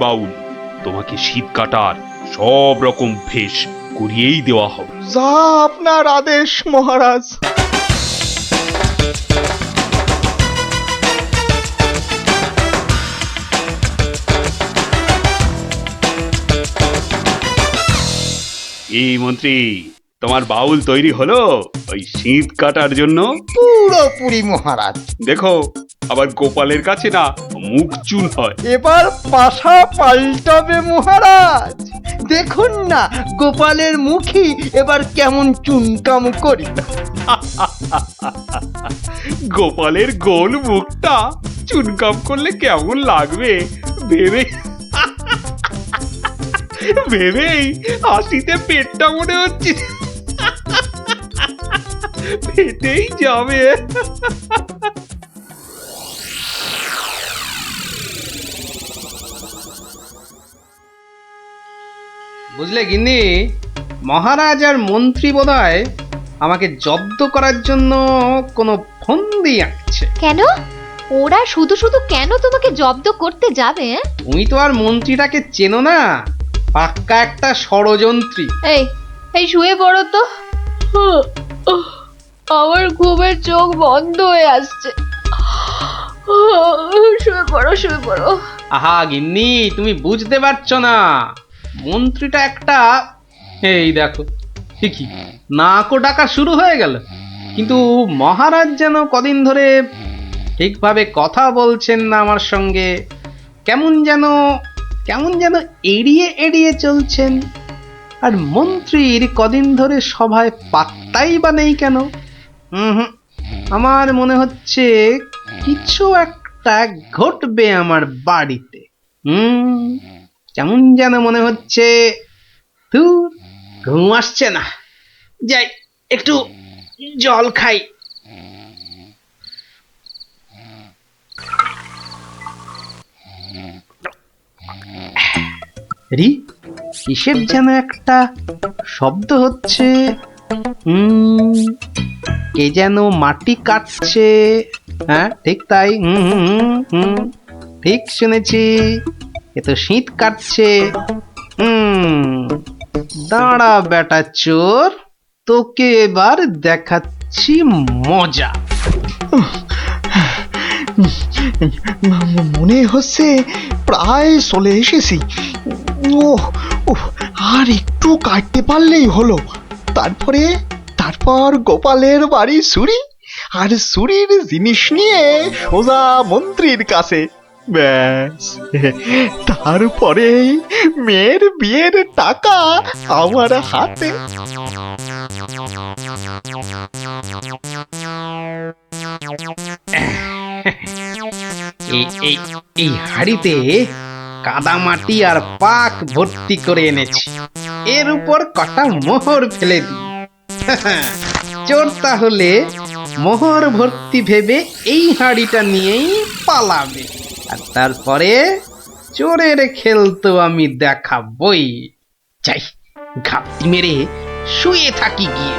বাউল, তোমাকে শীত কাটার সব রকম ভেষ করিয়েই দেওয়া হবে। যা আপনার আদেশ মহারাজ। এই মন্ত্রী, তোমার বাউল তৈরি হলো ওই শীত কাটার জন্য? পুরোপুরি মহারাজ। দেখো, আবার গোপালের কাছে না মুখ চুন হয়। এবার পাশা পাল্টাবে মহারাজ। দেখুন না গোপালের মুখী এবার কেমন চুনকাম করি। গোপালের গোল মুখটা চুনকাম করলে কেমন লাগবে ভেবে ভেবেই হাসিতে পেটটা মনে হচ্ছে ফেটেই যাবে। বুঝলে গিন্নি, মহারাজ আর মন্ত্রী বোধহয় আমাকে জব্দ করার জন্য কোনো ফন্দি আঁকছে। কেন? ওরা শুধু শুধু কেন তোমাকে জব্দ করতে যাবে? তুমি তো আর মন্ত্রীটাকে চেনো না, পাক্কা একটা ষড়যন্ত্রী। এই এই শুয়ে পড়ো তো। আমার ঘুমের চোখ বন্ধ হয়ে আসছে। শুয়ে পড়ো, শুয়ে পড়ো। আহা গিন্নি, তুমি বুঝতে পারছো না, মন্ত্রীটা একটা, এই দেখো ঠিকই নাকও ডাকা শুরু হয়ে গেল। কিন্তু মহারাজ যেন কদিন ধরে ঠিকভাবে কথা বলছেন না আমার সঙ্গে, কেমন যেন এড়িয়ে এড়িয়ে চলছেন। আর মন্ত্রীর কদিন ধরে সভায় পাত্তাই বা নেই কেন? আমার মনে হচ্ছে কিছু একটা ঘটবে আমার বাড়িতে। কেমন যেন মনে হচ্ছে। ধুর, ঘুম আসছে না, যাই একটু জল খাই। রি, কিসের যেন একটা শব্দ হচ্ছে। কে যেন মাটি কাটছে। হ্যাঁ ঠিক তাই, ঠিক শুনেছি, এ তো শীত কাটছে। দাঁড়া বেটা চোর, তোকে এবার দেখাচ্ছি মজা। মনে হচ্ছে প্রায় চলে এসেছি। ওহ ওহ, আর একটু কাটতে পারলেই হলো। তারপর গোপালের বাড়ি চুরি, আর চুরির জিনিস নিয়ে সোজা মন্ত্রীর কাছে। ব্যাস, তারপরে মেয়ের বিয়ের টাকা আমার হাতে। এই হাড়িতে কাদা মাটি আর পাক ভর্তি করে এনেছি, এর উপর কটা মোহর ফেলে দিই। চোর তাহলে মোহর ভর্তি ভেবে এই হাড়িটা নিয়েই পালাবে, আর তারপরে চোরের খেল তো আমি দেখাবই। চাই ঘাপটি মেরে শুয়ে থাকি গিয়ে।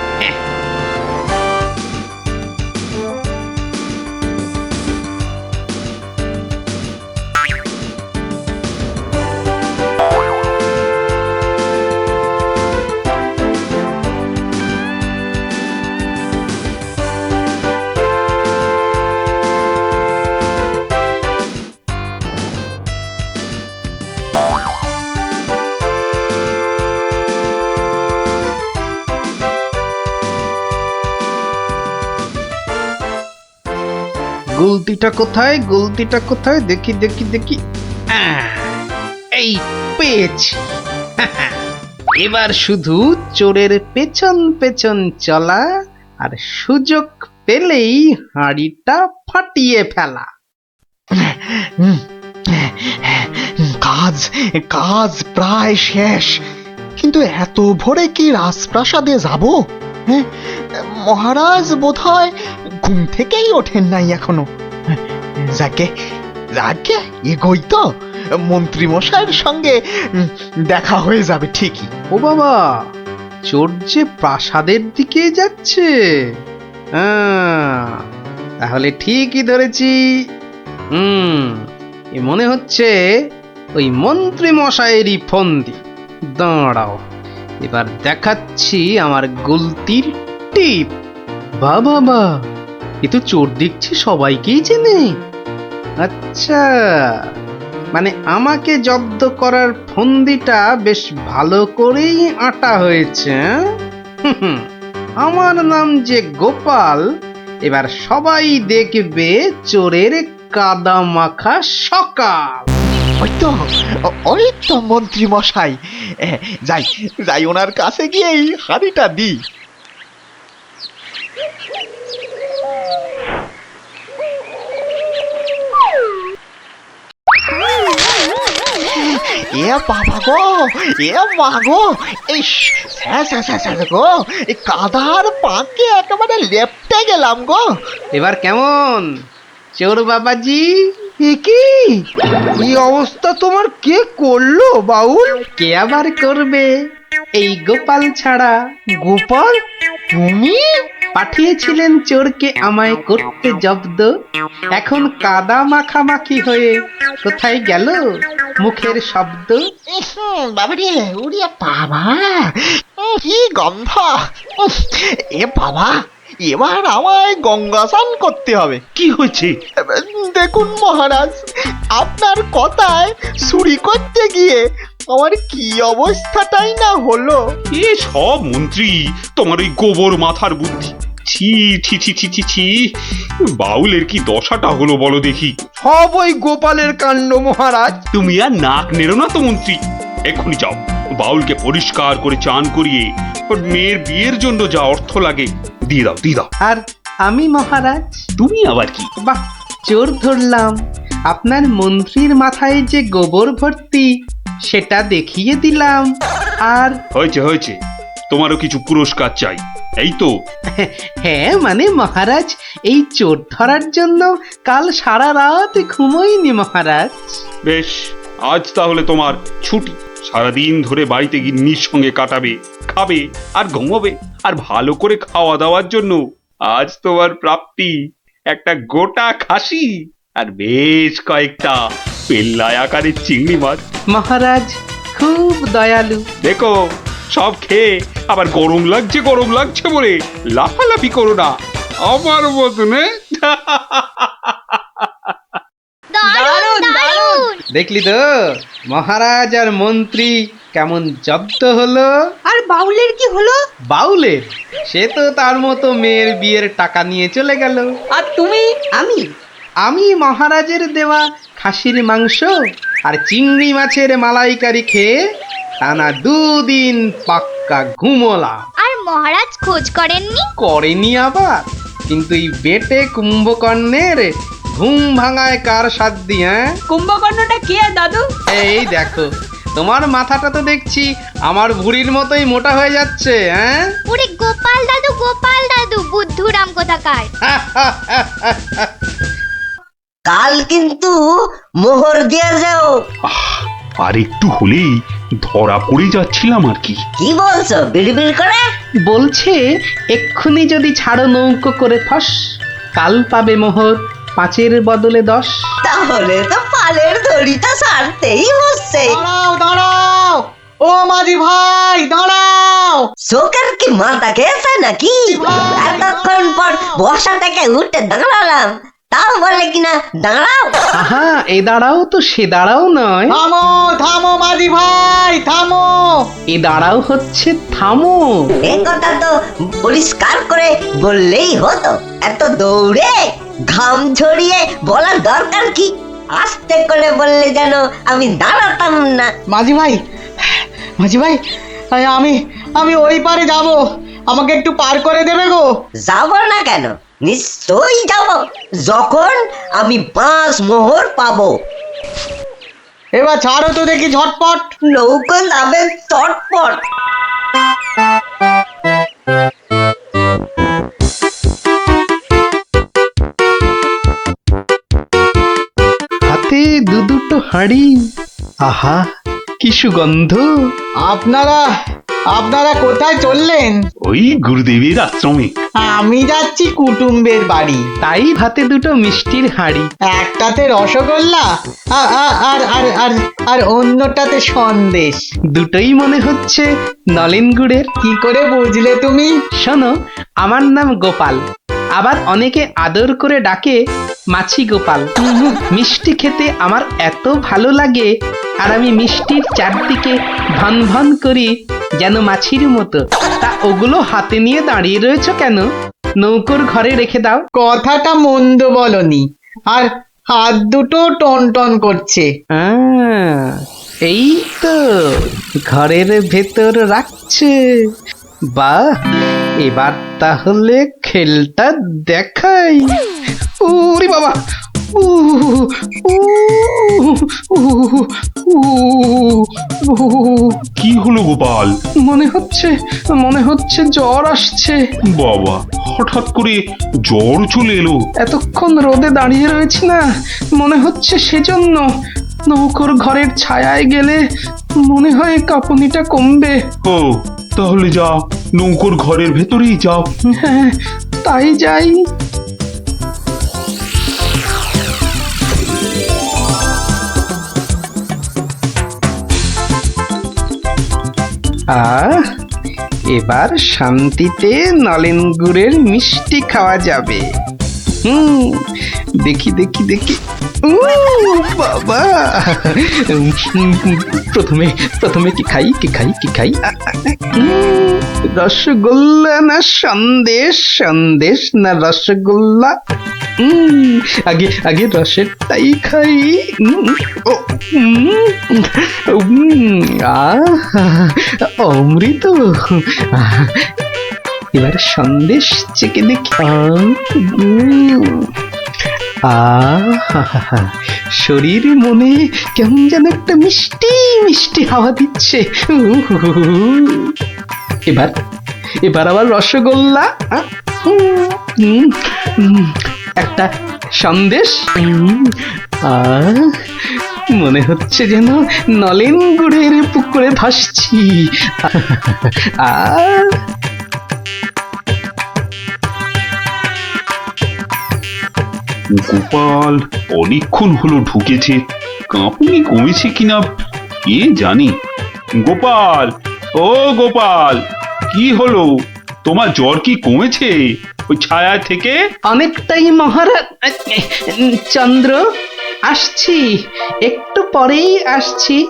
গুলতিটা কোথায়, গুলতিটা কোথায়, দেখি দেখি দেখি। এই পেয়েছি। এবার শুধু চোরের পেছন পেছন চলা, আর সুযোগ পেলেই হাঁড়িটা ফাটিয়ে ফেলা। কাজ কাজ প্রায় শেষ, কিন্তু এত ভোরে কি রাজপ্রাসাদে যাব? হ্যাঁ, মহারাজ বোধহয় ঘুম থেকেই ওঠেন নাই এখনো। যাকে যাকে এগোই তো, মন্ত্রী মশাইয়ের সঙ্গে দেখা হয়ে যাবে ঠিকই। ও বাবা, চোর যে প্রাসাদের দিকে যাচ্ছে। তাহলে ঠিকই ধরেছি। এ মনে হচ্ছে ওই মন্ত্রী মশাইয়েরই ফন্দি। দাঁড়াও, এবার দেখাচ্ছি আমার গুলতির টিপ। বাবা, এ তো চোর দেখছি সবাইকেই চেনে। আচ্ছা, মানে আমাকে জব্দ করার ফন্দিটা বেশ ভালো করেই আঁটা হয়েছে। হুম, আমার নাম যে গোপাল, এবার সবাই দেখবে চোরের কাদা মাখা সকাল। ওই তো মন্ত্রী মশাই, যাই যাই ওনার কাছে গিয়ে এই হাঁড়িটা দিই। এ বাবা গো, এ মা গো, এই গো, এই কাদার পাকে একেবারে লেপটে গেলাম গো। এবার কেমন চোর বাবাজি? এ কি, এই অবস্থা তোমার কে করলো বাউল? কে আবার করবে, এই গোপাল ছাড়া। গোপাল, তুমি? পাঠিয়েছিলেন চোরকে আমায় করতে জব্দ, এখন কাদা মাখামাখি হয়ে কোথায় গেল মুখের শব্দ? বাবারে, ওরে বাবা, কি গন্ধ! এ বাবা, এবার আমায় গঙ্গা স্নান করতে হবে। কি হয়েছে? দেখুন মহারাজ, আপনার কথায় চুরি করতে গিয়ে আমার কি অবস্থাটাই না হলো। এ সব মন্ত্রী তোমার ওই গোবর মাথার বুদ্ধি। ছি ছি ছি ছি ছি ছি, বাউলের কি দশাটা হলো বলো দেখি। সব ওই গোপালের কাণ্ড মহারাজ। তুমি আর নাক নেড়ো না তো মন্ত্রী, এক্ষুনি যাও বাউলকে পরিষ্কার করে চান করিয়ে ওর মেয়ের বিয়ের জন্য যা অর্থ লাগে দিয়ে দাও, দিয়ে দাও। আর আমি মহারাজ? তুমি আবার কি? বাহ, চোর ধরলাম, আপনার মন্ত্রীর মাথায় যে গোবর ভর্তি সেটা দেখিয়ে দিলাম। আর হয়েছে হয়েছে, তোমারও কিছু পুরস্কার চাই, এই তো। হ্যাঁ মানে মহারাজ, এই চোর ধরার জন্য কাল সারা রাত ঘুমোইনি মহারাজ। বেশ, আজ তাহলে তোমার ছুটি। সারাদিন ধরে বাড়িতে গিন্নির সঙ্গে কাটাবে, খাবে আর ঘুমোবে। আর ভালো করে খাওয়া দাওয়ার জন্য আজ তোমার প্রাপ্তি একটা গোটা খাসি আর বেশ কয়েকটা পেল্লায় আকারের চিংড়ি মাছ। মহারাজ খুব দয়ালু। দেখো, সব খেয়ে আবার গরম লাগছে গরম লাগছে বলে লাফালাফি করো না আমার মতনে। দারুণ দারুণ। দেখলি তো মহারাজ আর মন্ত্রী কেমন জব্দ হলো। আর বাউলের কি হলো? বাউলের, সে তো তার মতো মেয়ের বিয়ের টাকা নিয়ে চলে গেল। আর তুমি? আমি মহারাজের দেওয়া খাসির মাংস আর চিংড়ি মাছের মালাইকারি খেয়ে টানা 2 দিন পাক্কা ঘুমোলাম। আর মহারাজ খোঁজ করেননি? করেনি আবার, কিন্তু এই বেটে কুম্ভকর্ণের ঘুম ভাঙায় কার সাধ্যি? হ্যাঁ, কুম্ভকর্ণটা কে দাদু? এই দেখো, তোমার মাথাটা তো দেখছি আমার ভুঁড়ির মতোই মোটা হয়ে যাচ্ছে। হ্যাঁ, ওরে গোপাল দাদু, বুদ্ধুরাম কোথাকার। কাল কিন্তু মোহর দিয়ে যাও। আর একটু হলেই ধরা পড়ে যাচ্ছিলাম আর কি। কি বলছো বিড়বিড় করে? বলছে এক্ষুনি যদি ছাড়ো নৌকো করে ফস, কাল পাবে মোহর 5-এর বদলে 10। তাহলে তো পালের দড়িটা ছাড়তেই হচ্ছে। দাঁড়াও দাঁড়াও, ও মাঝি ভাই দাঁড়াও। শোকের কি মাথা খেয়েছে নাকি? এতক্ষণ পর বসা থেকে উঠে দাঁড়ালাম, তাও বলে কিনা দাঁড়াও। আহা, এ দাঁড়াও তো সে দাঁড়াও নয়, থামো থামো মাঝি ভাই থামো। এ দাঁড়াও হচ্ছে থামো। এ কথা তো পরিষ্কার করে বললেই হতো। এত দৌড়ে ঘাম ঝরিয়ে বলার দরকার কি? আস্তে করে বললে যেন আমি দাঁড়াতাম না। মাঝি ভাই, আমি ওই পারে যাব, আমাকে একটু পার করে দেবে গো? যাব না কেন? নিশ্চয়ই যাব, যখন আমি 5 মোহর পাবো। এবার ছাড়ো তো দেখি ঝটপট। নৌকো যাবে চটপট। হাতে 2-2 হাঁড়ি, আহা কি সুগন্ধ। আপনারা আপনারা কোথায় চললেন? ওই গুরুদেবের আশ্রমে। আমি যাচ্ছি কুটুম্বের বাড়ি। তাই ভাতে দুটো মিষ্টির হাঁড়ি। একটাতে রসগোল্লা আ- আ- আর আর আর আর অন্যটাতে সন্দেশ। দুটোই মনে হচ্ছে নলেন গুড়ের। কি করে বুঝলে তুমি? শোনো, আমার নাম গোপাল, আবার অনেকে আদর করে ডাকে মাছি গোপাল। মিষ্টি খেতে আমার এত ভালো লাগে, আর আমি মিষ্টির চারদিকে ভন ভন করি যেন মাছির মতো। তা ওগুলো হাতে নিয়ে দাঁড়িয়ে রয়েছো কেন? নৌকোর ঘরে রেখে দাও। কথাটা মন্দ বলনি, আর হাত দুটো টন টন করছে। এই তো ঘরের ভেতর রাখছে। বাহ, এবার তাহলে খেলটা দেখাই। ওরে বাবা, উ, উ, উ, উ, উ, কি হলো গোপাল? মনে হচ্ছে জ্বর আসছে। বাবা, হঠাৎ করে জ্বর চলে এলো? এতক্ষণ রোদে দাঁড়িয়ে রয়েছি না, মনে হচ্ছে সেজন্য। নৌকোর ঘরের ছায়ায় গেলে মনে হয় কাঁপুনিটা কমবে। ও, তাহলে যা, নৌকোর ঘরের ভেতরেই যাও। হ্যাঁ, তাই যাই। এবার শান্তিতে নলেন গুড়ের মিষ্টি খাওয়া যাবে। দেখি দেখি দেখি। বাবা, প্রথমে কি খাই কি খাই কি খাই? রসগোল্লা না সন্দেশ? সন্দেশ না রসগোল্লা? আগে আগে রসেরটাই খাই। অমৃত। এবার সন্দেশ চেকে দেখি। শরীর মনে কেমন যেন একটা মিষ্টি মিষ্টি হাওয়া দিচ্ছে। এবার আবার রসগোল্লা, একটা সন্দেশ। মনে হচ্ছে যেন নলেন গুড়ের পুকুরে ভাসছি। গোপাল অনেকক্ষণ হলো ঢুকেছে, কাঁপুনি কমেছে কিনা কে জানে। গোপাল, ও গোপাল, কি হলো? তোমার জ্বর কি কমেছে ওই ছায়া থেকে? অনেকটাই মহারাজ। চন্দ্র, আসছি, একটু পরেই আসছি।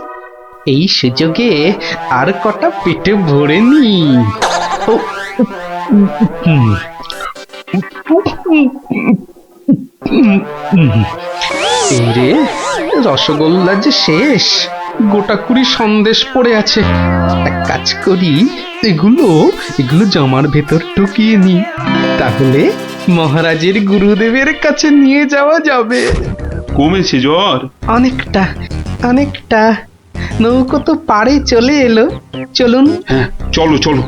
এই সুযোগে আর কটা পেটে ভরে নি। রে, রসগোল্লা যে শেষ, গোটা কুড়ি সন্দেশ পড়ে আছে। এক কাজ করি, এগুলো জামার ভেতর ঢুকিয়ে নি, তাহলে মহারাজের গুরুদেবের কাছে নিয়ে যাওয়া যাবে। কমেছে জ্বর? অনেকটা অনেকটা। নৌকো তো পাড়ে চলে এলো, চলুন। হ্যাঁ, চলো চলো।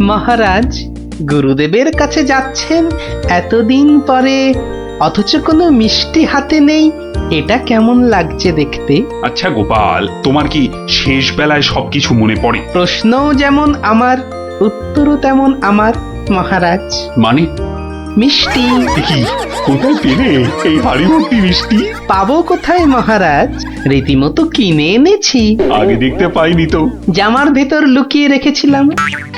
মহারাজ, গুরুদেবের কাছে যাচ্ছেন এতদিন পরে, অথচ কোনো মিষ্টি হাতে নেই। এটা কেমন লাগছে দেখতে? আচ্ছা গোপাল, তোমার কি শেষ বেলায় সবকিছু মনে পড়ে? প্রশ্নও যেমন আমার, উত্তরও তেমন আমার মহারাজ। মানে? মিষ্টি। কি, কোথায় পেলে এই হাড়ি ভর্তি মিষ্টি? পাবো কোথায় মহারাজ, রীতিমতো কিনে এনেছি। আগে দেখতে পাইনি তো। জামার ভেতর লুকিয়ে রেখেছিলাম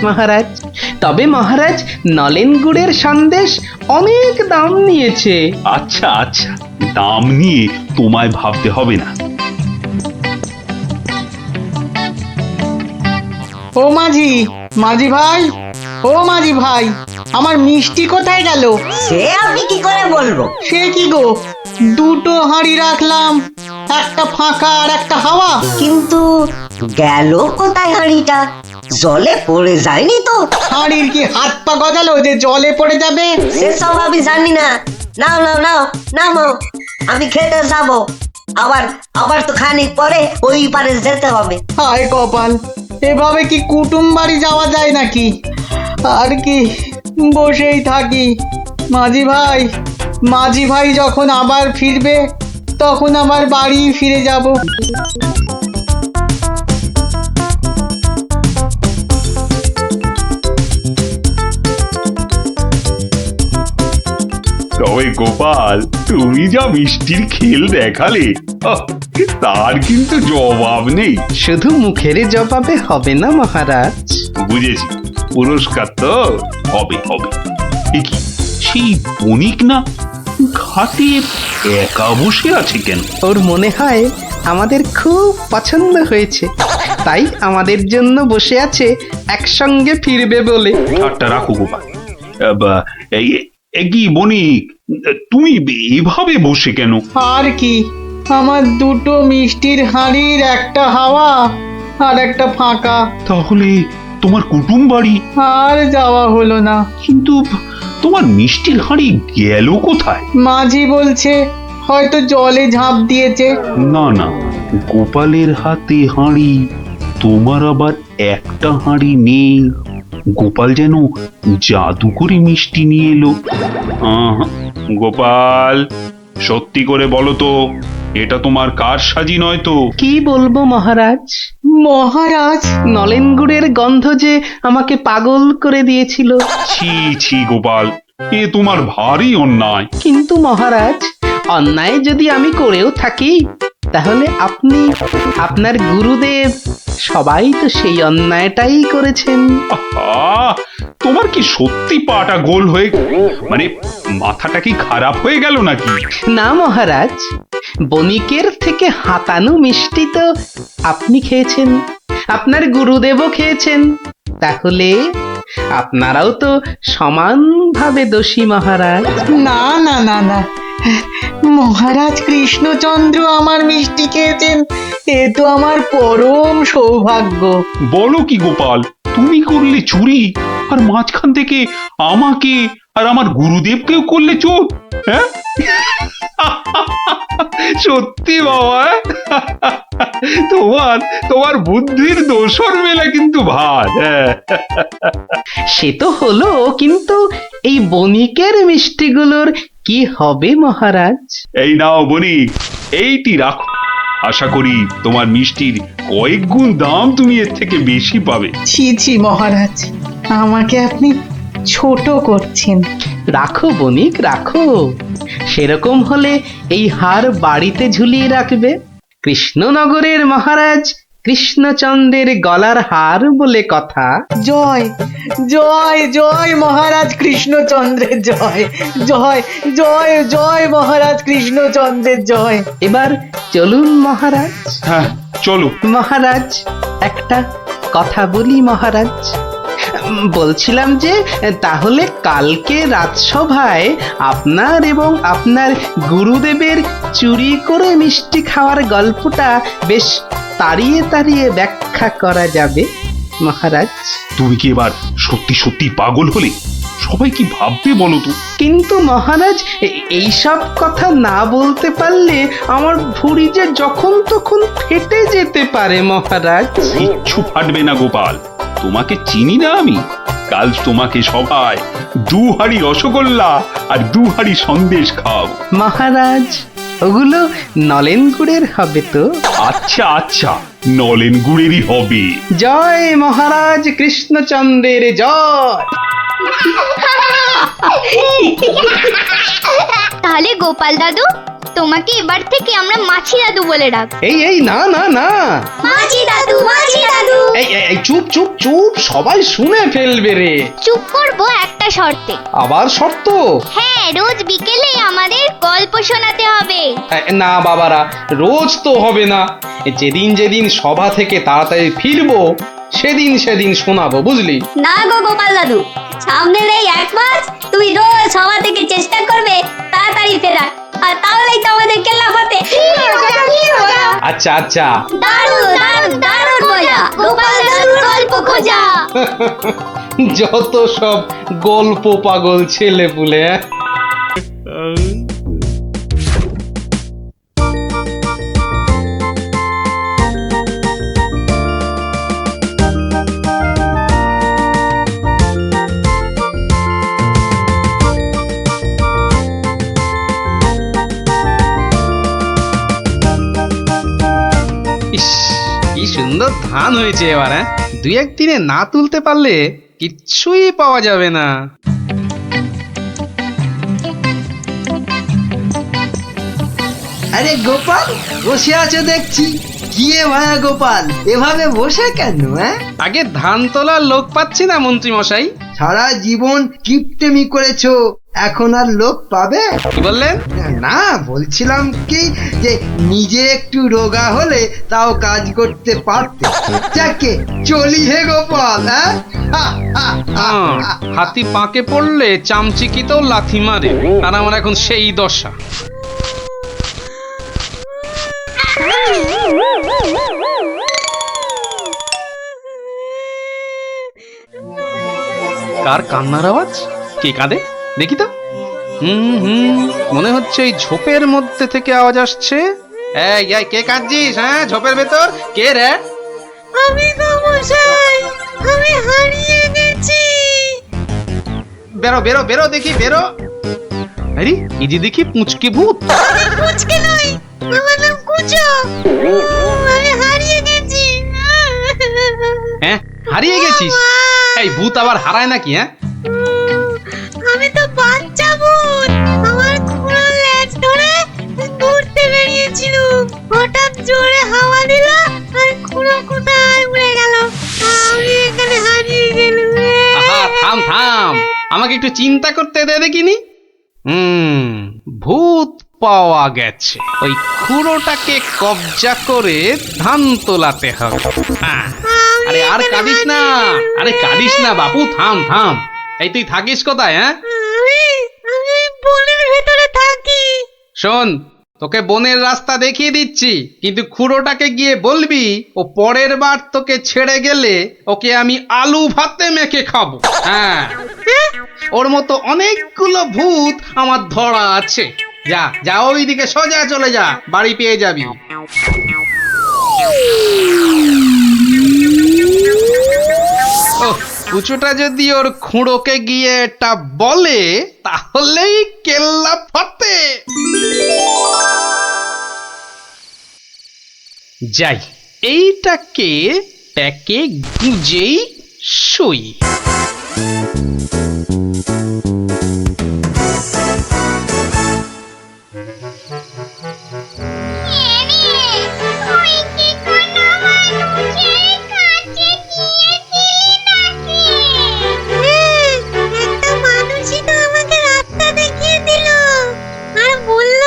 মহারাজ। তবে মহারাজ, নলেন গুড়ের সন্দেশ অনেক দাম নিয়েছে। আচ্ছা আচ্ছা, দাম নিয়ে তোমায় ভাবতে হবে না। ও মাঝি, মাঝি ভাই, ও মাঝি ভাই, আমার মিষ্টি কোথায় গেল? সে আমি কি করে বলবো? সে কি গো, দুটো হাঁড়ি রাখলাম, একটা ফাঁকা আর একটা হাওয়া। কিন্তু গেল কোথায় হাঁড়িটা? জলে পড়ে যায়নি তো? হাঁড়ির কি হাত পা গজালো যে জলে পড়ে যাবে? সেসব আমি জানি না। নাও নাও নাও নামো, আমি খেতে যাবো। আবার তো খানিক পরে ওই পারে যেতে হবে। হায় কপাল, এভাবে কি কুটুম বাড়ি যাওয়া যায় নাকি? আর কি বসেই থাকি। মাঝি ভাই যখন আবার ফিরবে তখন আবার বাড়ি ফিরে যাব। তবে গোপাল, তুমি যা মিষ্টির খেল দেখালে, আহ, তার কিন্তু জবাব নেই। শুধু মুখের জবাবে হবে না মহারাজ। বুঝেছি, পুরস্কার তো হবে হবে। এ কি, সেই বণিক না ঘাটে একা বসে আছে কেন? ওর মনে হয় আমাদের খুব পছন্দ হয়েছে, তাই আমাদের জন্য বসে আছে একসঙ্গে ফিরবে বলে। ঠাট্টা রাখো গোপাল। কি বণিক, তুমি এভাবে বসে কেন? আর কি, আমার দুটো মিষ্টির হাঁড়ির একটা হাওয়া আর একটা ফাঁকা। তাহলে তোমার কুটুম বাড়ি? আর যাওয়া হলো না। কিন্তু তোমার মিষ্টির হাঁড়ি গেল কোথায়? মাঝি বলছে হয়তো জলে ঝাঁপ দিয়েছে। না না, গোপালের হাতে হাঁড়ি, তোমার আবার একটা হাঁড়ি নেই। গোপাল যেন জাদু করে মিষ্টি নিয়ে এলো। গোপাল, সত্যি করে বলো তো, এটা তোমার কারসাজি নয় তো? কি বলবো মহারাজ? মহারাজ, নলেন গুড়ের গন্ধ যে আমাকে পাগল করে দিয়েছিল। ছি ছি গোপাল, এ তোমার ভারী অন্যায়। কিন্তু মহারাজ, অন্যায় যদি আমি করেও থাকি, তাহলে আপনি, আপনার গুরুদেব, সবাই তো সেই অন্যায়টাই করেছেন। আহা, তোমার কি সত্যি পাটা গোল হয়ে, মানে মাথাটা কি খারাপ হয়ে গেল নাকি? না মহারাজ, বণিকের থেকে হাতানো মিষ্টি তো আপনি খেয়েছেন, আপনার গুরুদেবও খেয়েছেন, তাহলে আপনারাও তো সমানভাবে দোষী মহারাজ। না না না না, মহারাজ কৃষ্ণচন্দ্র আমার মিষ্টি খেয়েছেন, এ তো আমার পরম সৌভাগ্য। বলো কি গোপাল, তুমি করলে চুরি, আর মাঝখান থেকে আমাকে আর আমার গুরুদেবকেও করলে চোর? হ্যাঁ? সত্যি বাবা, তোমার তোমার বুদ্ধির দোসর মেলা কিন্তু ভার। হ্যাঁ, সে তো হলো, কিন্তু এই বণিকের মিষ্টিগুলোর কি হবে মহারাজ? এই নাও বণিক, এইটি রাখো। আশা করি তোমার মিষ্টির কয়েক গুণ দাম তুমি এর থেকে বেশি পাবে। ছি ছি মহারাজ, আমাকে আপনি ছোট করছেন। রাখো বণিক, রাখো। সেরকম হলে এই হার বাড়িতে ঝুলিয়ে রাখবে। কৃষ্ণনগরের মহারাজ কৃষ্ণচন্দ্রের গলার হার বলে কথা। জয় জয় জয় মহারাজ কৃষ্ণচন্দ্রের জয়, জয় জয় জয় মহারাজ কৃষ্ণচন্দ্রের জয়। এবার চলুন মহারাজ। হ্যাঁ, চলো। মহারাজ, একটা কথা বলি মহারাজ। বলছিলাম যে, তাহলে কালকে রাজসভায় আপনার এবং আপনার গুরুদেবের চুরি করে মিষ্টি খাওয়ার গল্পটা বেশ তাড়িয়ে তাড়িয়ে ব্যাখ্যা করা যাবে মহারাজ। তুমি কি এবার সত্যি সত্যি পাগল হলে? সবাই কি ভাববে বলো তো? কিন্তু মহারাজ, এইসব কথা না বলতে পারলে আমার ভুঁড়ি যে যখন তখন ফেটে যেতে পারে মহারাজ। কিচ্ছু ফাটবে না গোপাল, তোমাকে চিনি না আমি? কাল তোমাকে সবাই 2 হাঁড়ি রসগোল্লা আর 2 হাঁড়ি সন্দেশ খাওয়াবো। মহারাজ, ওগুলো নলেন গুড়ের হবে তো? আচ্ছা আচ্ছা, নলেন গুড়েরই হবে। জয় মহারাজ কৃষ্ণচন্দ্রের জয়। তাহলে গোপাল দাদু, তোমাকে এবার থেকে আমরা মাছি দাদু বলে ডাক। এই এই, না না না, মাছি দাদু, মাছি দাদু। এই চুপ চুপ চুপ, সবাই শুনে ফেলবে রে। চুপ করবো একটা শর্তে। আবার শর্ত? হ্যাঁ, রোজ বিকেলে আমাদের গল্প শোনাতে হবে। না বাবারা, রোজ তো হবে না। যেদিন যেদিন সভা থেকে তাড়াতাড়ি ফিরবো, সেদিন সেদিন শোনাবো, বুঝলি? না গো গোপাল দাদু, সামনের এই 1 মাস তুমি রোজ সভা থেকে চেষ্টা করবে তাড়াতাড়ি ফেরার, আর তাহলেই তো আমাদের কেল্লা ফতে। আচ্ছা আচ্ছা। দারুণ দারুণ দারুণ মজা, গোপাল দাদুর গল্প খোঁজা। যত সব গল্প পাগল ছেলে পুলে। ইস, কি সুন্দর ধান হয়েছে এবার, হ্যাঁ? দুই একদিনে না তুলতে পারলে কিচ্ছুই পাওয়া যাবে না। আরে গোপাল, বসে আছো দেখছি। কি এ ভায়া গোপাল, এভাবে বসে কেন? আগে ধান তোলার লোক পাচ্ছি না মন্ত্রী মশাই। সারা জীবন কিপটেমি করেছো, এখন আর লোক পাবে? কি বললেন? না, বলছিলাম কি যে নিজে একটু রোগা হলে তাও কাজ করতে পারতে। যাকে চলি হে গোপাল। হাতি পাকে পড়লে চামচিকিতেও লাথি মারে, আর আমার এখন সেই দশা। কার কান্নার আওয়াজ? কে কাঁদে দেখি তো। মনে হচ্ছে এই ঝোপের মধ্যে থেকে আওয়াজ আসছে। এই এই, কে কাঁদছিস? হ্যাঁ, ঝোপের ভেতর কে রে? আমি তো মশাই, আমি হারিয়ে গেছি। বেরো বেরো বেরো দেখি, বেরো। আরে এই যে দেখি পুঁচকে ভূত। আমি কুচকে নই, আমার নাম কুচো। আমি হারিয়ে গেছি। হ্যাঁ, হারিয়ে গেছিস? এই ভূত আবার হারায় নাকি? হ্যাঁ, আমি তো বাচ্চা ভূত। আমার খুঁড়ো লেজ ধরে ঘুরতে বেরিয়েছিল, হঠাৎ জোরে হাওয়া দিল আর খুঁড়ো কোথায় উড়ে গেল। আমি এখানে হারিয়ে গেলাম। আহা, থাম থাম, আমাকে একটু চিন্তা করতে দে দেখিনি। ভূত পাওয়া গেছে, ওই খুঁড়োটাকে কবজা করে ধান তোলাতে হবে। হ্যাঁ, আরে আর কাঁদিস না, আরে কাঁদিস না বাপু, থাম থাম। এই তুই থাকিস কোথায়? হ্যাঁ, আমি বনের ভেতরে থাকি। শোন, তোকে বনের রাস্তা দেখিয়ে দিচ্ছি, কিন্তু খুঁড়োটাকে গিয়ে বলবি ও পরের বার তোকে ছেড়ে গেলে ওকে আমি আলু ভাতে মেখে খাবো। হ্যাঁ, ওর মতো অনেকগুলো ভূত আমার ধরা আছে। যা যা, ওইদিকে সোজা চলে যা, বাড়ি পেয়ে যাবি। ওহ, কুচুটা যদি ওর খুঁড়োকে গিয়ে এটা বলে তাহলেই কেল্লা ফাটে। যাই, এইটাকে প্যাকে গুজেই শুই। একটা মানুষই তো আমাকে রাস্তা দেখিয়ে দিল আর বলল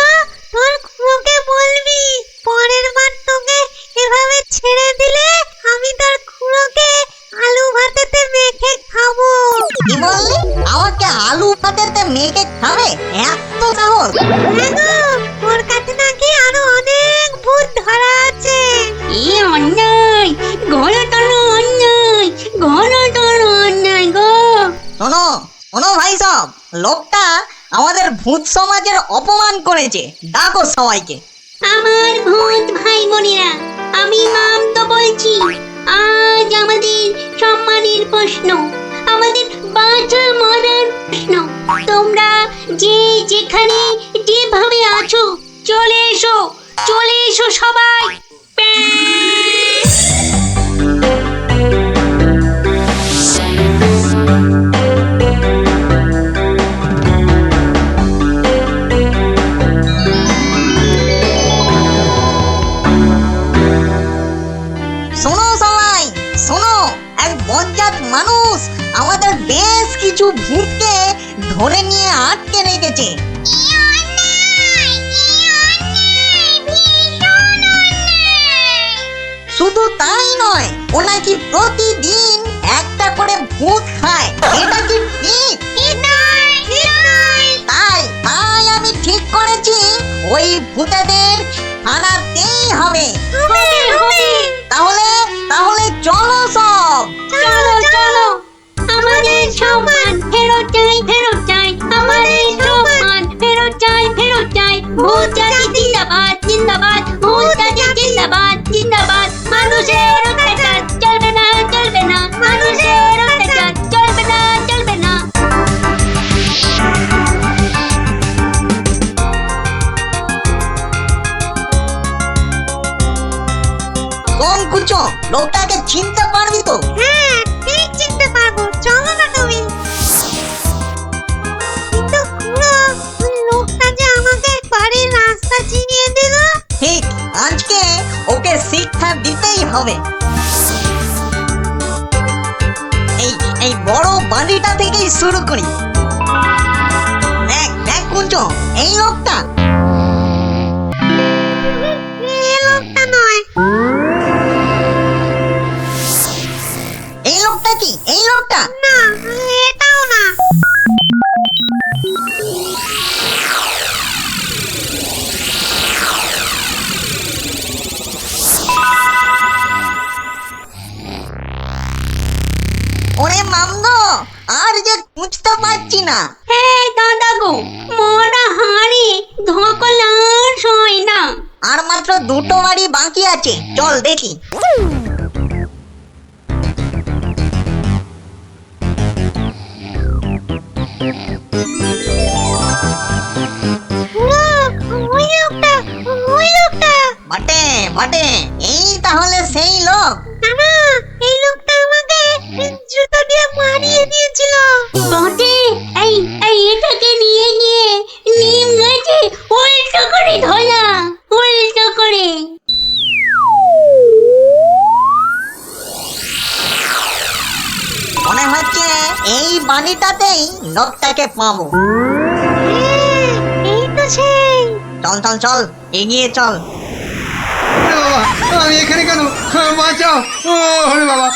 তোর খুঁড়োকে বলবি পরের বার তোকে এভাবে ছেড়ে দিলে আমি তোর খুঁড়োকে আলু ভাতেতে মেখে খাবো। কি বললি? আমাকে আলু ভাতেতে মেখে খাবে? এত সাহস? হ্যাঁ গো, ওর কাছে নাকি আরো অনেক ভূত ধরা আছে। এ অন্যায়, ঘোরতর অন্যায়, ঘোরতর অন্যায় গো। শোনো শোনো ভাই সব, লোকটা আমাদের ভূত সমাজের অপমান করেছে। ডাকো সবাইকে। আমার ভূত ভাই বোনেরা, আমি নাম তো বলছি। আজ আমাদের সম্মানের প্রশ্ন, আমাদের বাঁচা মরার প্রশ্ন। তোমরা যে যেখানে যেভাবে আছো চলে এসো, চলে এসো সবাই। শোনো সবাই, শোনো, এক বজ্জাত মানুষ আমাদের বেশ কিছু ভূতকে ধরে নিয়ে আটকে রেখেছে। শুধু তাই নয়, ও নাকি প্রতিদিন একটা করে ভূত খায়। এটা কি ঠিক? তাই তাই আমি ঠিক করেছি ওই ভূতেদের হারাতেই হবে। তাহলে তাহলে চলো সব। চলো চলো, আমাদের সম্মান ফেরত চাই, ফেরত চাই, আমাদের সম্মান ফেরত চাই, ফেরত চাই। ভূত জাতি জিন্দাবাদ, জিন্দাবাদ, ভূত জাতি জিন্দাবাদ, জিন্দাবাদ। মানুষের অত্যাচার চলবে না, চলবে না, মানুষের অত্যাচার চলবে না, চলবে না। কুঞ্চো, লোকটাকে চিনতে পারবি তো? হ্যাঁ ঠিক চিনতে পারবো, চলো না তুমি। কিন্তু খুড়ো, ওই লোকটা যে আমাকে বাড়ির রাস্তা চিনিয়ে দিল। ঠিক, আজকে ওকে শিক্ষা দিতেই হবে। এই বড় বাড়িটা থেকেই শুরু করি। দেখ দেখ কুঞ্চো, এই লোকটা। এই লোকটা নয়। এই লোকটা কি? এই লোকটা? না, এটাও না। ওরে মামগো, আর যে খুঁজতে পারছি না। হ্যাঁ দাদা গো, মরা হাঁড়ি ধকল আর সয় না। আর মাত্র দুটো বাড়ি বাকি আছে, চল দেখি। খুড়ো, ওই লোকটা, ওই লোকটা। বটে বটে, এই তাহলে সেই লোক। না, এই লোকটা আমাকে জুতো দিয়ে মারিয়ে দিয়েছিল। বটে, এই এই এটাকে নিয়ে গিয়ে নিম গাছে উল্টো করে ধরা, উল্টো করে। মনে হচ্ছে এই বাড়িটাতেই লোকটাকে পাবো। হ্যাঁ, এই তো সেই। চল চল চল, এগিয়ে চল। ওরে বাবা, আমি এখানে কেন? বাঁচাও! ওরে বাবা,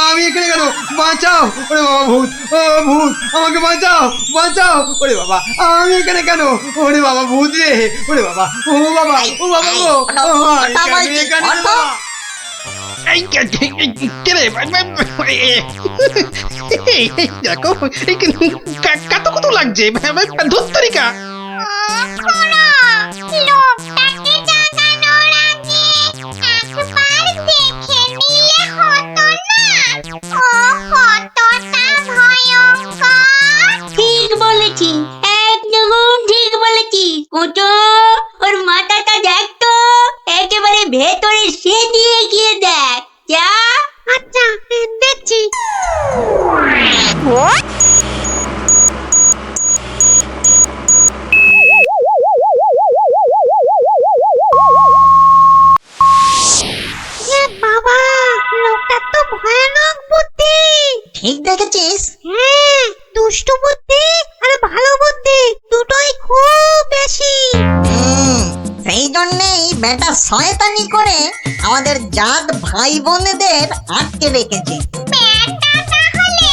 আমি এখানে কেন? বাঁচাও! ওরে বাবা, ভূত! ও ভূত, আমাকে বাঁচাও! বাঁচাও! ওরে বাবা, আমি এখানে কেন? ওরে বাবা, ভূত রে! ওরে বাবা, ও বাবা, ও বাবা গো! আমি এখানে কেন? দেখো কত কত লাগছে ধুত্তরিকা। লোকটাকে জাগানোর আগে একবার দেখে নিলে হতো না? ও কতটা ভয়ঙ্কর। ঠিক বলেছি, একদম ঠিক বলেছি। কুটো, ওর মাথাটা দেখ তো, একেবারে ভেতরে সেদিয়ে গিয়ে দেখ। যা। আচ্ছা, দেখছি। এ বাবা, লোকটার তো ভয়ানক বুদ্ধি। ঠিক দেখেছিস? হ্যাঁ, দুষ্টু বুদ্ধি আর ভালো বুদ্ধি দুটোই খুব বেশি। সেই জন্যেই বেটা শয়তানি করে আমাদের জাত ভাই বোনেদের আটকে রেখেছে। ব্যাটা তাহলে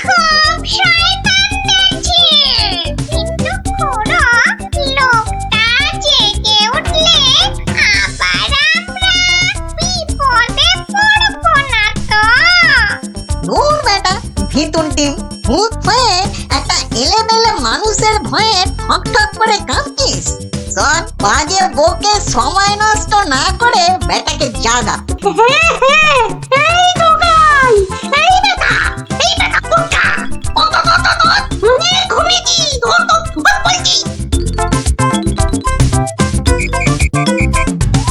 খুব শয়তান দেখছি। কিন্তু খুড়ো, লোকটা জেগে উঠলে আবার আমরা বিপদে পড়বো না তো? দূর বেটা, ভিতুর ডিম, ভূত হয়ে একটা এলেমেলে মানুষের ভয়ে ঠক ঠক করে কাঁপছিস। শোন, বাজে বকে সময় নষ্ট না করে বেটাকে জাগা। হ্যাঁ হ্যাঁ, এই দোকান, এই বেটা, এই বেটা কোনটা? ঘুমিয়েছি, ধর তো বলছি।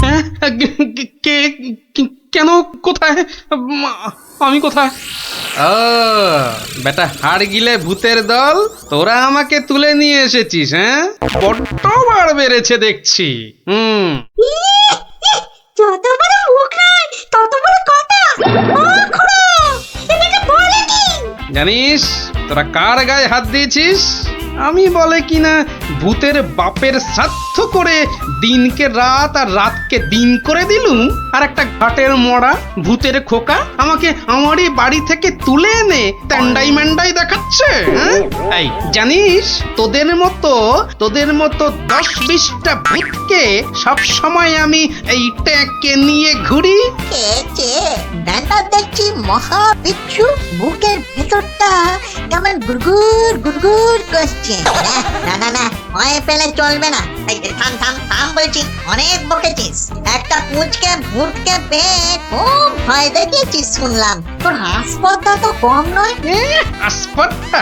হ্যাঁ, কেন, কোথায়, আমি কোথায়? ও বেটা, হাড় গিলে ভূতের দল, তোরা আমাকে তুলে নিয়ে এসেছিস? হ্যাঁ, বড্ড বার বেড়েছে দেখছি। যত বড় মুখ নয় তত বড় কথা। ও খুড়ো, এটা বলে কি? জানিস তোরা কার গায়ে হাত দিয়েছিস? আমি বলে কিনা ভূতের বাপের শ্রাদ্ধ করে দিনকে রাত আর রাতকে দিন করে দিলুম, আর একটা ঘাটের মরা ভূতের খোকা আমাকে আমারই বাড়ি থেকে তুলে এনে ট্যান্ডাই ম্যান্ডাই দেখাচ্ছে। হ্যাঁ? এই জানিস, তোদের মতো 10-20টা ভূতকে সব সময় আমি এই ট্যাঁকে নিয়ে ঘুরি। কে ব্যাটা দেখছি মহা বিচ্ছু, বুকের ভেতরটা কেমন গুড়গুড় গুড়গুড় করছে। না না না, ভয় পেলে চলবে না। এই থাম থাম থাম বলছি, অনেক বকেছিস। একটা পুচকে ভূতকে পেয়ে খুব ভয় দেখিয়েছিস শুনলাম। তোর হাসপাতাল তো কম নয়। আসপাতা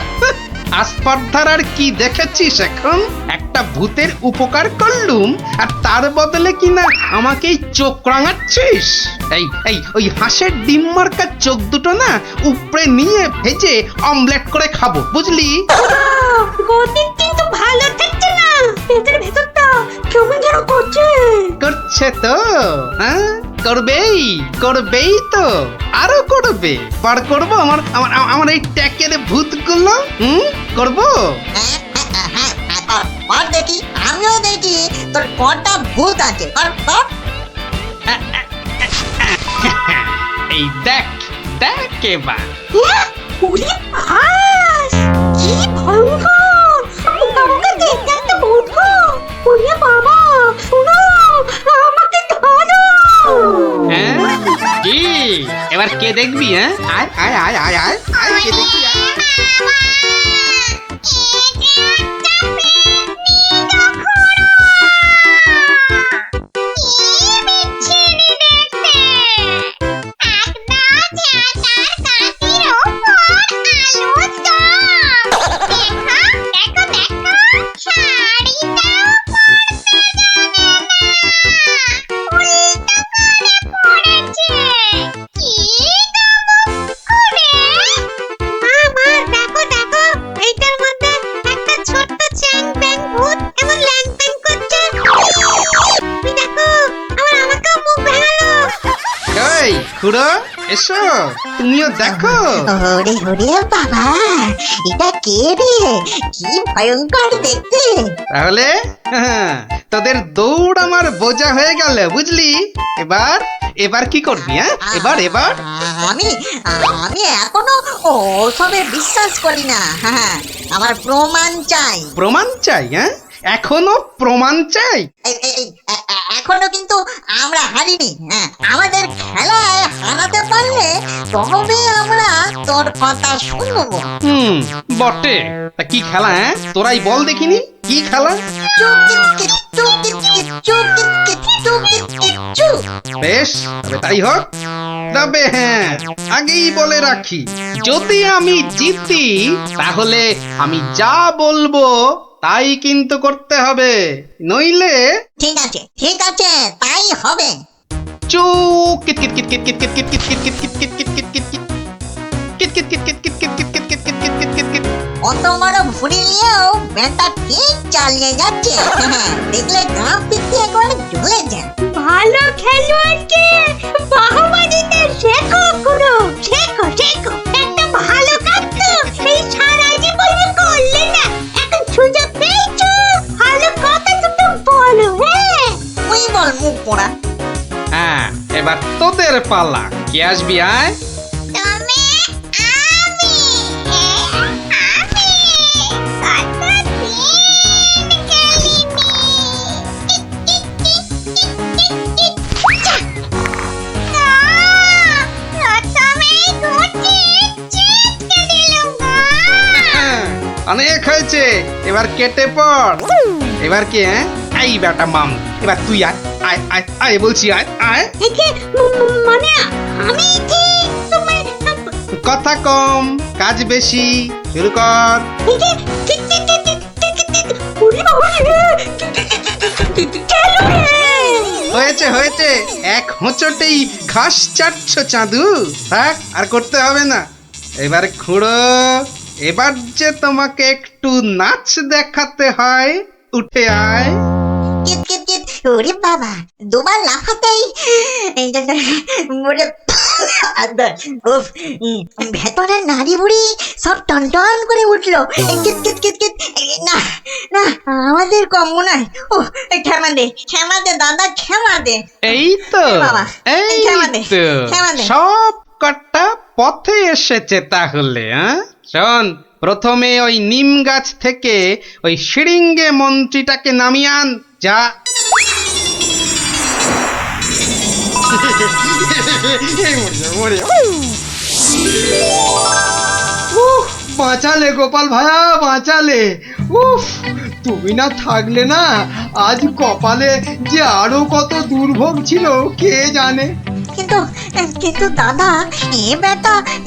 আস্পর্ধার আর কি দেখেছিস এখন? একটা ভূতের উপকার করলুম আর তার বদলে কিনা আমাকেই চোখ রাঙাচ্ছিস। এই ওই হাঁসের ডিম মার্কার চোখ দুটো না উপরে নিয়ে ভেজে অমলেট করে খাবো, বুঝলি? গতি কিন্তু ভালো থাকছে না, পেটের ভেতরটা কেমন যেন করছে। করছে তো, হ্যাঁ করবেই তো, আরো করবে। পার করবো আমার এই ট্যাকের ভূতগুলো, করবো। কর দেখি, আমিও দেখি তোর কটা ভূত আছে। কর। এই দেখ এবার। ওরে বাস, কি ভয়ঙ্কর! আমাকে দেখতে একটা ভূত গো। ওরে বাবা, শোনো, আমাকে ধরো। হ্যাঁ কি এবার কে দেখবি? হ্যাঁ আয় কে দেখবি? খুড়ো এসো, তুমিও দেখো। ওরে বাবা, এটা কে রে? কি ভয়ঙ্কর দেখতে। তাহলে তোদের দৌড় আমার বোঝা হয়ে গেল, বুঝলি? এবার কি করবি? হ্যাঁ এবার আমি এখনো ওসবে বিশ্বাস করি না। হ্যাঁ, আমার প্রমাণ চাই। প্রমাণ চাই? হ্যাঁ এখনো প্রমাণ চাই? এখনো কিন্তু আমরা হারিনি। হ্যাঁ, আমাদের খেলায় হারাতে পারলে তবে আমরা তোর কথা শুনবো। বটে। তা কি খেলা? হ্যাঁ তোরাই বল দেখিনি, কি খেলা? বেশ, তবে তাই হোক। তবে হ্যাঁ, আগেই বলে রাখি, যদি আমি জিতি তাহলে আমি যা বলবো তাই কিন্তু করতে হবে, নইলে ঠিক আছে তাই হবে। চুপ kit kit kit kit kit kit kit kit kit kit kit kit kit kit kit অত বড় ভুড়ি নিয়েও বেটা ঠিক চালিয়ে যাচ্ছে। দেখলে গাঁ পিটি একবারে ঝুলে যায়। ভালো খেলোয়াড়কে বাহবা দিতে শেখো গুরু, শেখো। একটা ভালো কাজ তো এই সারা জীবনে করলে না, এখন সুযোগ পেয়েছো, ভালো কথা দুটো বলো। হ্যাঁ তুই বল মুখ পোড়া। হ্যাঁ এবার তোদের পালা। কে আসবি? আয়। অনেক হয়েছে, এবার কেটে পড়। এবার কে? এই বেটা মাম, এবার তুই আয় বলছি, আয়। মানে আমি ঠিক কথা কম কাজ বেশি, শুরু কর। হয়েছে, এক হোঁচটেই ঘাস চাটছ চাঁদু। থাক, আর করতে হবে না। এবার খুড়ো, এবার যে তোমাকে একটু নাচ দেখাতে হয়, উঠে আয়। ওরে বাবা, দুবার লাফাতেই ভেতরের নারী বুড়ি সব টন করে উঠলো। না আমাদের কম মনে হয়। ও ক্ষমা দে দাদা, ক্ষমা দে। এই তো বাবা, এই তো সব কটা পথে এসেছে তাহলে। শোন, প্রথমে ওই নিম গাছ থেকে ওই শিরিঙ্গে মন্ত্রীটাকে নামিয়ে আন, যা। বাঁচালে গোপাল ভাইয়া, বাঁচালে। উফ, তুমি না থাকলে না আজ কপালে যে আরো কত দুর্ভোগ ছিল কে জানে। কিন্তু কিন্তু দাদা,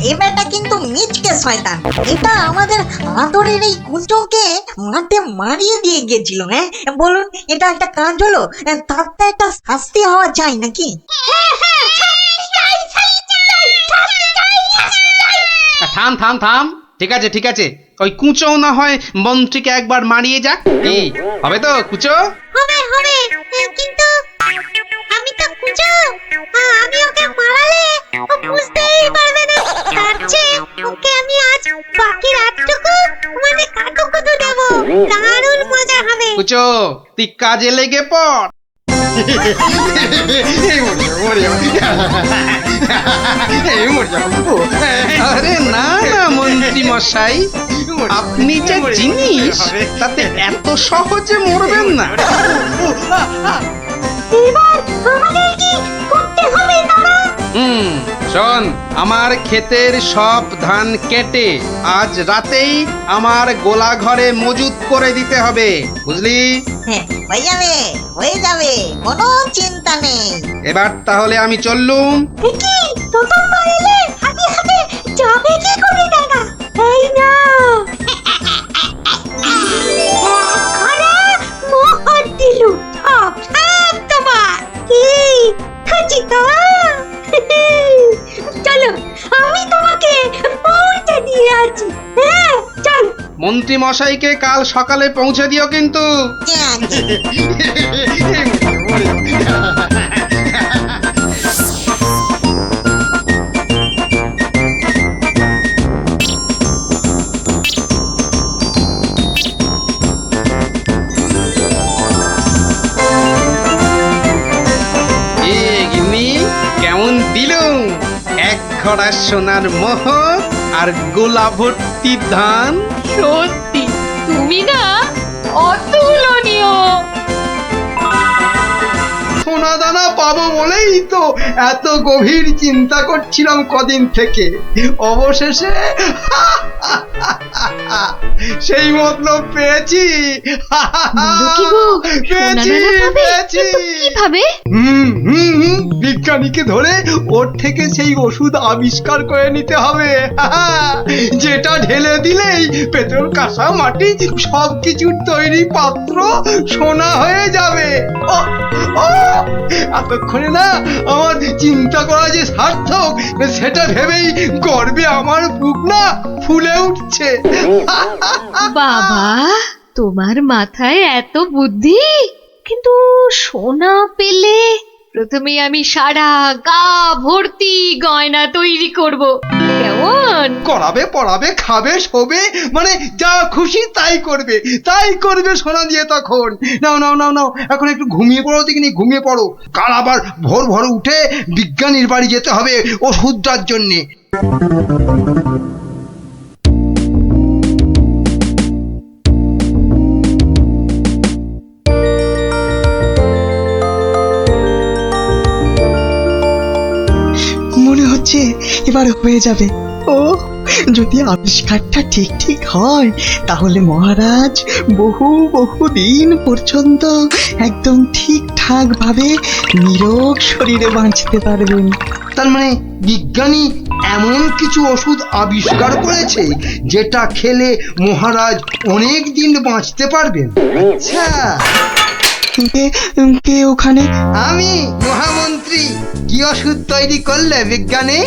এ বেটা কিন্তু মিচকে শয়তান। এটা আমাদের আদরের এই কুঞ্জকে মাঠে মারিয়ে দিয়ে গেছিল। হ্যাঁ বলুন, এটা একটা কাজ হলো? তার তো একটা শাস্তি হওয়া চাই নাকি? থাম থাম থাম, ঠিক আছে ঠিক আছে, ওই কুঁচো না হয় মন্ত্রীকে একবার মারিয়ে যাক। এই হবে তো কুঁচো? হবে হবে, কিন্তু আমি তো কুঁজো, আমি ওকে মারালে ও বুঝতেই পারবে না। তার চেয়ে ওকে আমি আজ বাকি রাতটুকু মানে কাকুকুতু দেব, দারুণ মজা হবে। কুঁচো তুই কাজে লেগে পড়। আরে না না মন্ত্রী মশাই, আপনি যে জিনিস তাতে এত সহজে মরবেন না। এবার আমাদের কি করতে হবে দাদা? শোন, আমার ক্ষেতের সব ধান কেটে আজ রাতেই আমার গোলা ঘরে মজুত করে দিতে হবে, বুঝলি? হ্যাঁ, হয়ে যাবে, কোনো চিন্তা নেই। এবার তাহলে আমি চললুম। কি প্রথমবার এলে হাতে হাতে যাবে কি করে দাদা? এই না ঘরে মোহর দিলু, সব সব তোমার। কি খুশি তো? চলো, আমি তোমাকে পৌঁছে দিয়ে আছি। হ্যাঁ চল। মন্ত্রী মশাইকে কাল সকালে পৌঁছে দিও কিন্তু। কেমন দিলুম এক ঘড়া সোনার মোহর আর গোলা ভর্তি ধান। সত্যি তুমি না অতুলনীয়। সোনা দানা পাবো বলেই তো এত গভীর চিন্তা করছিলাম কদিন থেকে। অবশেষে সেই মতলব পেয়েছি। পেয়েছি পেয়েছি। কিভাবে? বিজ্ঞানীকে ধরে ওর থেকে সেই ওষুধ আবিষ্কার করে নিতে হবে, যেটা ঢেলে দিলেই পেট্রোল, কাঁসা, মাটি সবকিছুর তৈরি পাত্র সোনা হয়ে যাবে। এতক্ষণে না আমার চিন্তা করা যে সার্থক সেটা ভেবেই গর্বে আমার বুক না ফুলে উঠছে। বাবা, তোমার মাথায় এত বুদ্ধি! কিন্তু সোনা পেলে প্রথমে আমি সারা গা ভর্তি গয়না তৈরি করব, কেমন? করাবে, পড়াবে, খাবে, শোবে, মানে যা খুশি তাই করবে সোনা দিয়ে। তখন নাও নাও নাও নাও, এখন একটু ঘুমিয়ে পড়ো, দেখিনি ঘুমিয়ে পড়ো। কাল আবার ভোর ভোর উঠে বিজ্ঞানীর বাড়ি যেতে হবে ওষুধটার জন্যে। মনে হচ্ছে এবার হয়ে যাবে। ও যদি আবিষ্কারটা ঠিক ঠিক হয় তাহলে মহারাজ বহু বহু দিন পর্যন্ত একদম ঠিকঠাক ভাবে নিরোগ শরীরে বাঁচতে পারবেন। তার মানে বিজ্ঞানী এমন কিছু ওষুধ আবিষ্কার করেছে যেটা খেলে মহারাজ অনেক দিন বাঁচতে পারবেন। আচ্ছা, কে ওখানে? আমি মহামন্ত্রী। কি ওষুধ তৈরি করলে বিজ্ঞানী?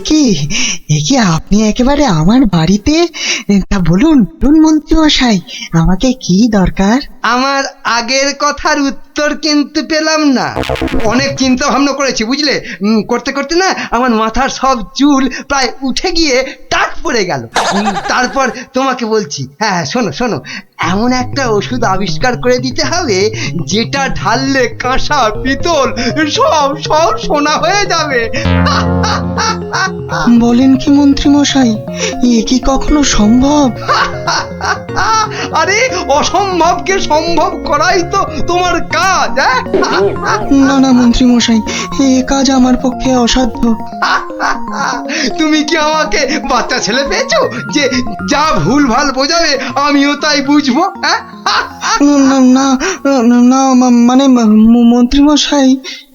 কি আপনি একেবারে আমার বাড়িতে? তা বলুন মন্ত্রী মশাই, আমাকে কি দরকার? আমার আগের কথার উত্তর কিন্তু পেলাম না। অনেক চিন্তা ভাবনা করেছি বুঝলে, করতে করতে না আমার মাথার সব চুল প্রায় উঠে গিয়ে টাক পড়ে গেল। তারপর তোমাকে বলছি, হ্যাঁ শোনো শোনো, এমন একটা ওষুধ আবিষ্কার করে দিতে হবে যেটা ঢাললে কাঁসা, পিতল সব সব সোনা হয়ে যাবে। বলেন কি মন্ত্রী মশাই, এ কি কখনো সম্ভব? আরে অসম্ভবকে সম্ভব করাই তো তোমার কাজ। না না মন্ত্রী মশাই, এ কাজ আমার পক্ষে অসাধ্য। তুমি কি আমাকে বাচ্চা ছেলে পেয়েছো যে যা ভুল ভাল বোঝাবে আমিও তাই বুঝবো? না না না, মানে মন্ত্রী মশাই,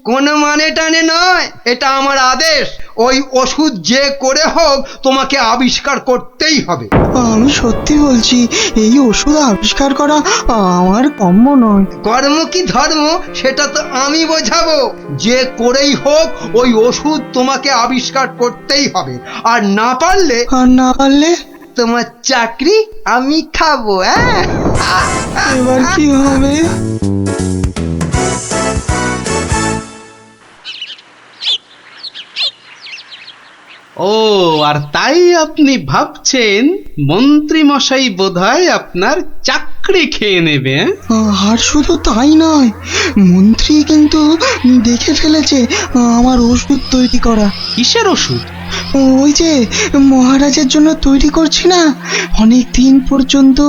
কোনো মানে টানে নয়, এটা আমার আদেশ। ওই ওষুধ যে করে হোক তোমাকে আবিষ্কার করতেই হবে। আমি সত্যি বলছি, এই ওষুধ আবিষ্কার করা আমার কম্য নয়। কর্ম কি ধর্ম সেটা তো আমি বোঝাবো। যে করেই হোক ওই ওষুধ তোমাকে আবিষ্কার করতেই হবে, আর না পারলে আর না পারলে তোমার চাকরি আমি খাবো। হ্যাঁ, এবার কি হবে? ও, আর তাই আপনি ভাবছেন মন্ত্রী মশাই বোধহয় আপনার চাকরি খেয়ে নেবে? আর শুধু তাই নয়, মন্ত্রী কিন্তু দেখে ফেলেছে আমার ওষুধ তৈরি করা। কিসের ওষুধ? ওই যে মহারাজের জন্য তৈরি করছি না, অনেক দিন পর্যন্ত